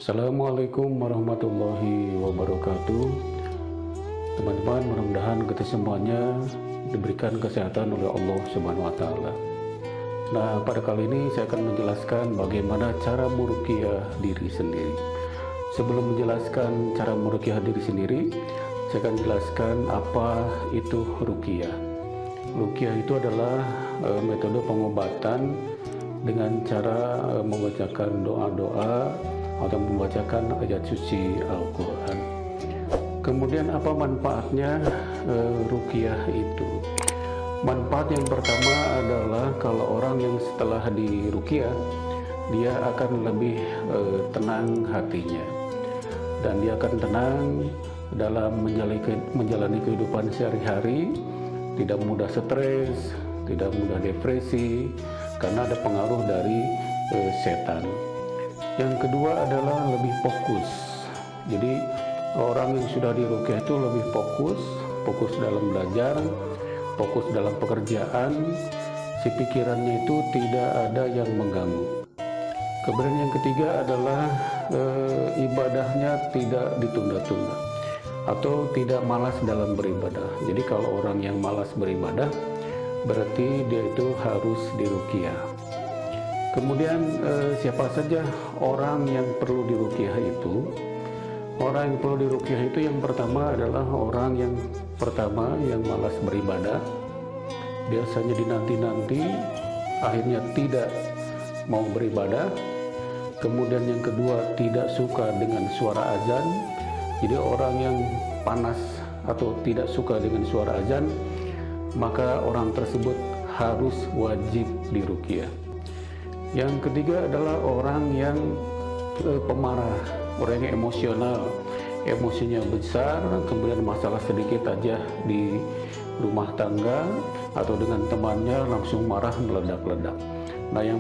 Assalamualaikum warahmatullahi wabarakatuh. Teman-teman, mudah-mudahan kita semuanya diberikan kesehatan oleh Allah Subhanahu wa taala. Nah, pada kali ini saya akan menjelaskan bagaimana cara meruqyah diri sendiri. Sebelum menjelaskan cara meruqyah diri sendiri, saya akan jelaskan apa itu ruqyah. Ruqyah itu adalah metode pengobatan dengan cara membacakan doa-doa atau membacakan ayat suci Al-Quran. Kemudian apa manfaatnya ruqyah itu? Manfaat yang pertama adalah kalau orang yang setelah diruqyah, dia akan lebih tenang hatinya, dan dia akan tenang dalam menjalani kehidupan sehari-hari, tidak mudah stres, tidak mudah depresi, karena ada pengaruh dari setan. Yang kedua adalah lebih fokus. Jadi orang yang sudah diruqyah itu lebih fokus dalam belajar, fokus dalam pekerjaan, si pikirannya itu tidak ada yang mengganggu. Kemudian yang ketiga adalah ibadahnya tidak ditunda-tunda atau tidak malas dalam beribadah. Jadi kalau orang yang malas beribadah, berarti dia itu harus diruqyah. Kemudian siapa saja orang yang perlu diruqyah itu? Orang yang perlu diruqyah itu yang pertama adalah orang yang malas beribadah. Biasanya dinanti-nanti, akhirnya tidak mau beribadah. Kemudian yang kedua, tidak suka dengan suara azan. Jadi orang yang panas atau tidak suka dengan suara azan, maka orang tersebut harus wajib diruqyah. Yang ketiga adalah orang yang pemarah, orang yang emosional, emosinya besar, kemudian masalah sedikit aja di rumah tangga atau dengan temannya langsung marah meledak-ledak. Nah, yang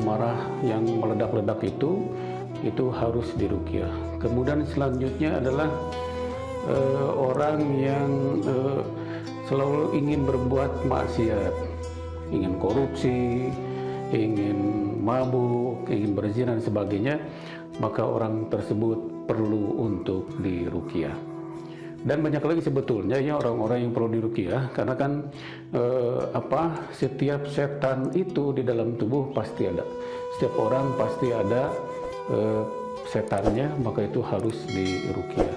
meledak-ledak itu harus diruqyah. Kemudian selanjutnya adalah orang yang selalu ingin berbuat maksiat, ingin korupsi, ingin mabuk, ingin berzina dan sebagainya, maka orang tersebut perlu untuk diruqyah. Dan banyak lagi sebetulnya ya orang-orang yang perlu diruqyah, karena kan setiap setan itu di dalam tubuh pasti ada. Setiap orang pasti ada setannya, maka itu harus diruqyah.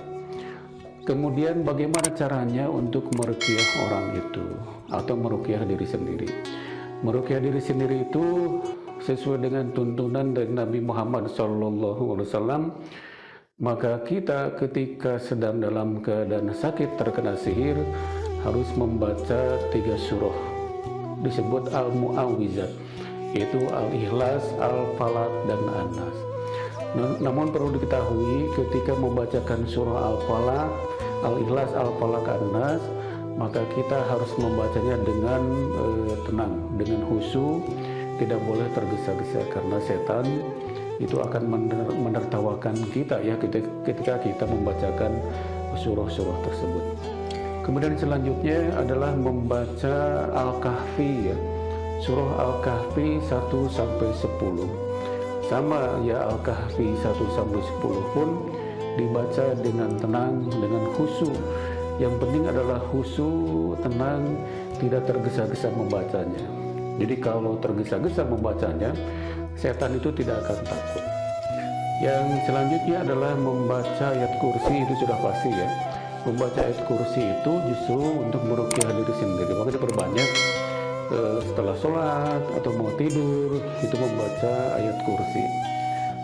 Kemudian bagaimana caranya untuk meruqyah orang itu atau meruqyah diri sendiri? Meruqyah diri sendiri itu sesuai dengan tuntunan dari Nabi Muhammad SAW. Maka kita ketika sedang dalam keadaan sakit terkena sihir harus membaca 3 surah, disebut Al-Mu'awwizat, yaitu Al-Ikhlas, Al-Falaq, dan An-Nas. Namun perlu diketahui ketika membacakan surah Al-Falaq, Al-Ikhlas, Al-Falaq, An-Nas, maka kita harus membacanya dengan tenang, dengan khusyuk, tidak boleh tergesa-gesa, karena setan itu akan menertawakan kita ya ketika kita membacakan surah-surah tersebut. Kemudian selanjutnya adalah membaca Al-Kahfi ya. Surah Al-Kahfi 1 sampai 10. Sama ya, Al-Kahfi 1 sampai 10 pun dibaca dengan tenang, dengan khusyuk. Yang penting adalah khusyuk, tenang, tidak tergesa-gesa membacanya. Jadi kalau tergesa-gesa membacanya, setan itu tidak akan takut. Yang selanjutnya adalah membaca ayat kursi, itu sudah pasti ya. Membaca ayat kursi itu justru untuk meruqyah diri sendiri. Maka diperbanyak setelah sholat atau mau tidur, itu membaca ayat kursi.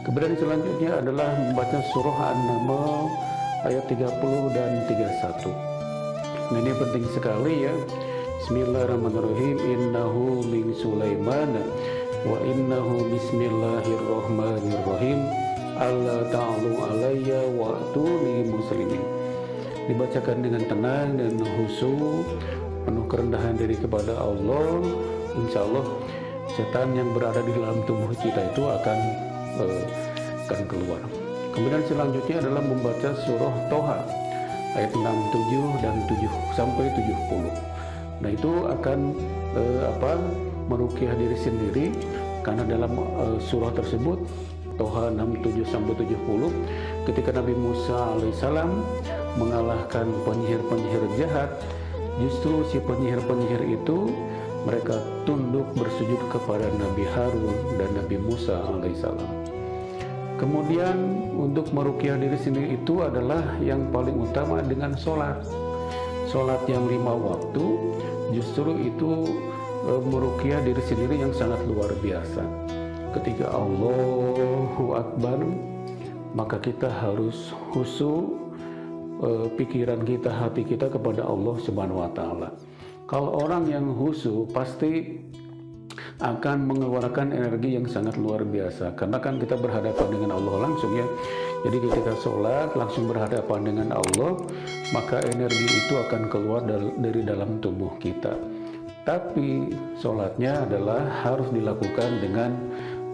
Kemudian selanjutnya adalah membaca surah An-Naml ayat 30 dan 31. Nah, ini penting sekali ya. Bismillahirrahmanirrahim. Innahu min Sulaiman wa innahu bismillahirrahmanirrahim. Alla ta'alu alayya wa atuni muslimin. Dibacakan dengan tenang dan khusyuk, penuh kerendahan diri kepada Allah. Insya Allah setan yang berada di dalam tubuh kita itu akan keluar. Kemudian selanjutnya adalah membaca surah Toha ayat 67 dan 7 sampai 70. Nah, itu akan meruqyah diri sendiri, karena dalam surah tersebut Toha 67-70, ketika Nabi Musa alaihissalam mengalahkan penyihir-penyihir jahat, justru si penyihir-penyihir itu mereka tunduk bersujud kepada Nabi Harun dan Nabi Musa alaihissalam. Kemudian untuk meruqyah diri sendiri itu adalah yang paling utama dengan sholat. Sholat yang 5 waktu justru itu meruqyah diri sendiri yang sangat luar biasa. Ketika Allahu Akbar, maka kita harus khusyuk pikiran kita, hati kita kepada Allah Subhanahu wa taala. Kalau orang yang khusyuk pasti akan mengeluarkan energi yang sangat luar biasa, karena kan kita berhadapan dengan Allah langsung ya. Jadi ketika sholat langsung berhadapan dengan Allah, maka energi itu akan keluar dari dalam tubuh kita. Tapi sholatnya adalah harus dilakukan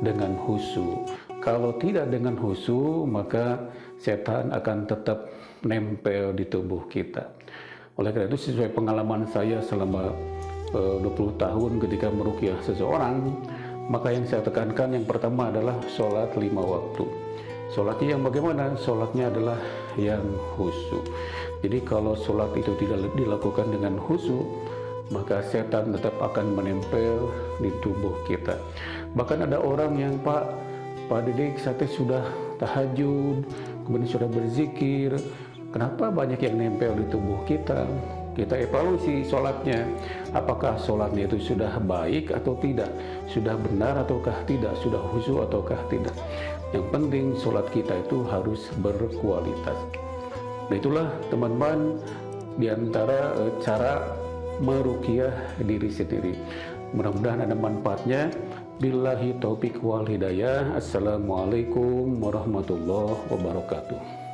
dengan khusyuk. Kalau tidak dengan khusyuk, maka setan akan tetap nempel di tubuh kita. Oleh karena itu, sesuai pengalaman saya selama 20 tahun ketika meruqyah seseorang, maka yang saya tekankan yang pertama adalah sholat 5 waktu. Sholatnya yang bagaimana? Sholatnya adalah yang khusyuk. Jadi kalau sholat itu tidak dilakukan dengan khusyuk, maka setan tetap akan menempel di tubuh kita. Bahkan ada orang yang, Pak Didik, saya sudah tahajud, kemudian sudah berzikir, kenapa banyak yang nempel di tubuh kita? Kita evaluasi sholatnya, apakah sholatnya itu sudah baik atau tidak, sudah benar ataukah tidak, sudah khusyuk ataukah tidak. Yang penting sholat kita itu harus berkualitas. Nah itulah teman-teman diantara cara meruqyah diri sendiri. Mudah-mudahan ada manfaatnya. Billahi taufiq wal hidayah. Assalamualaikum warahmatullahi wabarakatuh.